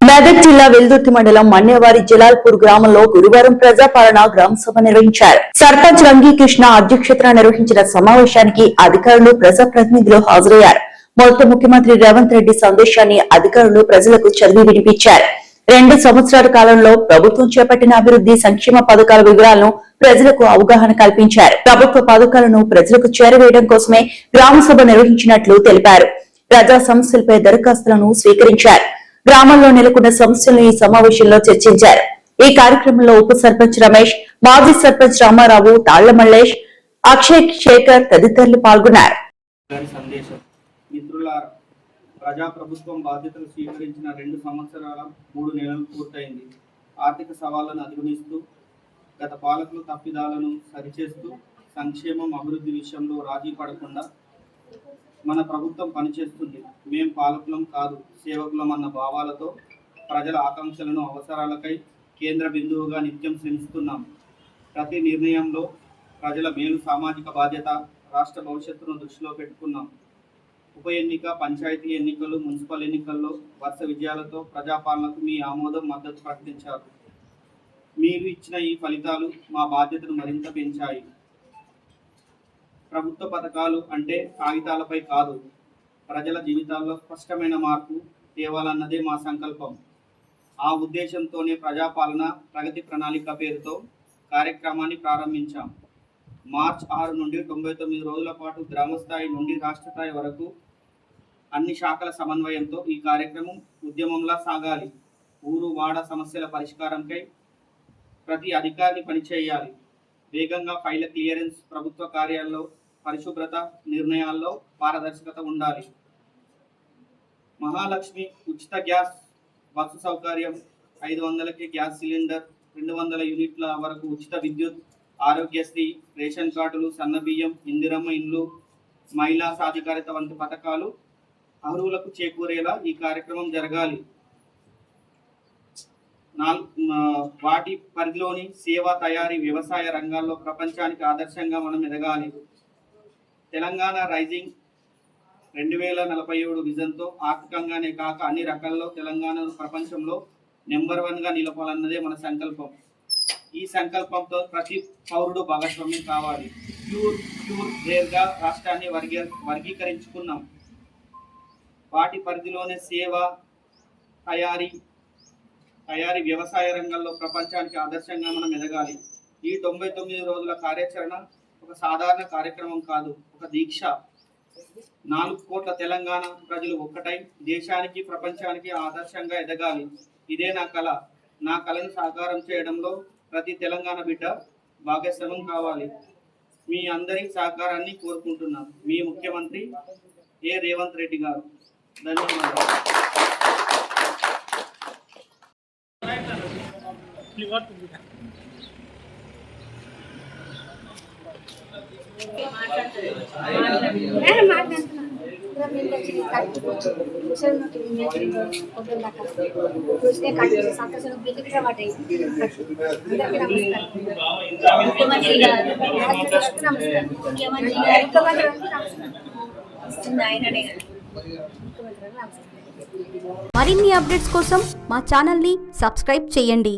మెదక్ జిల్లా వెల్దుర్తి మండలం మన్యవారి జలాల్పూర్ గ్రామంలో గురువారం ప్రజాపాలన గ్రామ సభ నిర్వహించారు. సర్పంచ్ రంగీకృష్ణ అధ్యక్షతన నిర్వహించిన సమావేశానికి అధికారులు ప్రజాప్రతినిధులు హాజరయ్యారు. మొదట ముఖ్యమంత్రి రేవంత్ రెడ్డి సందేశాన్ని అధికారులు ప్రజలకు చదివి వినిపించారు. 2 సంవత్సరాల కాలంలో ప్రభుత్వం చేపట్టిన అభివృద్ధి సంక్షేమ పథకాల వివరాలను ప్రజలకు అవగాహన కల్పించారు. ప్రభుత్వ పథకాలను ప్రజలకు చేరవేయడం కోసమే గ్రామ సభ నిర్వహించినట్లు తెలిపారు. ప్రజా సమస్యలపై దరఖాస్తులను స్వీకరించారు. గ్రామంలో నెలకొన్న సమస్యలను ఈ సమావేశంలో చర్చించారు. ఈ కార్యక్రమంలో ఉప సర్పంచ్ రమేష్, మాజీ సర్పంచ్ రామారావు, తాళ్ల మల్లేష్, అక్షయ్ శేఖర్ తదితరులు పాల్గొన్నారు. ప్రజాప్రభుత్వం బాధ్యతలు స్వీకరించిన 2 సంవత్సరాల 3 నెలలు పూర్తయింది. ఆర్థిక సవాళ్లను అధిగమిస్తూ గత పాలకులు తప్పిదాలను సరిచేస్తూ సంక్షేమం అభివృద్ధి విషయంలో రాజీ పడకుండా మన ప్రభుత్వం పనిచేస్తుంది. మేం పాలకులం కాదు, సేవకులం అన్న భావాలతో ప్రజల ఆకాంక్షలను, అవసరాలకై కేంద్ర బిందువుగా నిత్యం శ్రమిస్తున్నాం. ప్రతి నిర్ణయంలో ప్రజల మేలు, సామాజిక బాధ్యత, రాష్ట్ర భవిష్యత్తును దృష్టిలో పెట్టుకున్నాం. ఉప ఎన్నిక, పంచాయతీ ఎన్నికలు, మున్సిపల్ ఎన్నికల్లో వరుస విజయాలతో ప్రజాపాలనకు మీ ఆమోదం, మద్దతు ప్రకటించారు. మీరు ఇచ్చిన ఈ ఫలితాలు మా బాధ్యతను మరింత పెంచాయి. ప్రభుత్వ పథకాలు అంటే కాగితాలపై కాదు, ప్రజల జీవితాల్లో స్పష్టమైన మార్పు తేవాలన్నదే మా సంకల్పం. ఆ ఉద్దేశంతోనే ప్రజాపాలన ప్రగతి ప్రణాళిక పేరుతో కార్యక్రమాన్ని ప్రారంభించాం. మార్చి 6 నుండి 99 రోజుల పాటు గ్రామస్థాయి నుండి రాష్ట్ర స్థాయి వరకు అన్ని శాఖల సమన్వయంతో ఈ కార్యక్రమం ఉద్యమంలా సాగాలి. ఊరు వాడ సమస్యల పరిష్కారంకై ప్రతి అధికారిని పనిచేయాలి. వేగంగా ఫైళ్ళ క్లియరెన్స్, ప్రభుత్వ కార్యాల్లో పరిశుభ్రత, నిర్ణయాల్లో పారదర్శకత ఉండాలి. మహాలక్ష్మి ఉచిత గ్యాస్ బస్సు సౌకర్యం, 500కి గ్యాస్ సిలిండర్, 200 యూనిట్ల వరకు ఉచిత విద్యుత్, ఆరోగ్యశ్రీ, రేషన్ కార్డులు, సన్నబియ్యం, ఇందిరమ్మ ఇండ్లు, మహిళా సాధికారిత వంటి పథకాలు అర్హులకు చేకూరేలా ఈ కార్యక్రమం జరగాలి. వాటి పరిధిలోని సేవ, తయారీ, వ్యవసాయ రంగాల్లో ప్రపంచానికి ఆదర్శంగా మనం ఎదగాలి. తెలంగాణ రైజింగ్ 2047 విజన్తో ఆర్థికంగానే కాక అన్ని రకాల్లో తెలంగాణను ప్రపంచంలో నెంబర్ 1గా నిలపాలన్నదే మన సంకల్పం. ఈ సంకల్పంతో ప్రతి పౌరుడు భాగస్వామ్యం కావాలి. ప్యూర్ రేర్గా రాష్ట్రాన్ని వర్గీకరించుకున్నాం. వాటి పరిధిలోనే సేవ, తయారీ, వ్యవసాయ రంగంలో ప్రపంచానికి ఆదర్శంగా మనం ఎదగాలి. ఈ 99 రోజుల కార్యాచరణ ఒక సాధారణ కార్యక్రమం కాదు, ఒక దీక్ష. 4 కోట్ల తెలంగాణ ప్రజలు ఒక్కటై దేశానికి, ప్రపంచానికి ఆదర్శంగా ఎదగాలి. ఇదే నా కళ. నా కళను సాకారం చేయడంలో ప్రతి తెలంగాణ బిడ్డ భాగస్వామ్యం కావాలి. మీ అందరి సహకారాన్ని కోరుకుంటున్నాను. మీ ముఖ్యమంత్రి రేవంత్ రెడ్డి గారు. ధన్యవాదాలు. మరిన్ని అప్డేట్స్ కోసం మా ఛానల్ ని సబ్స్క్రైబ్ చేయండి.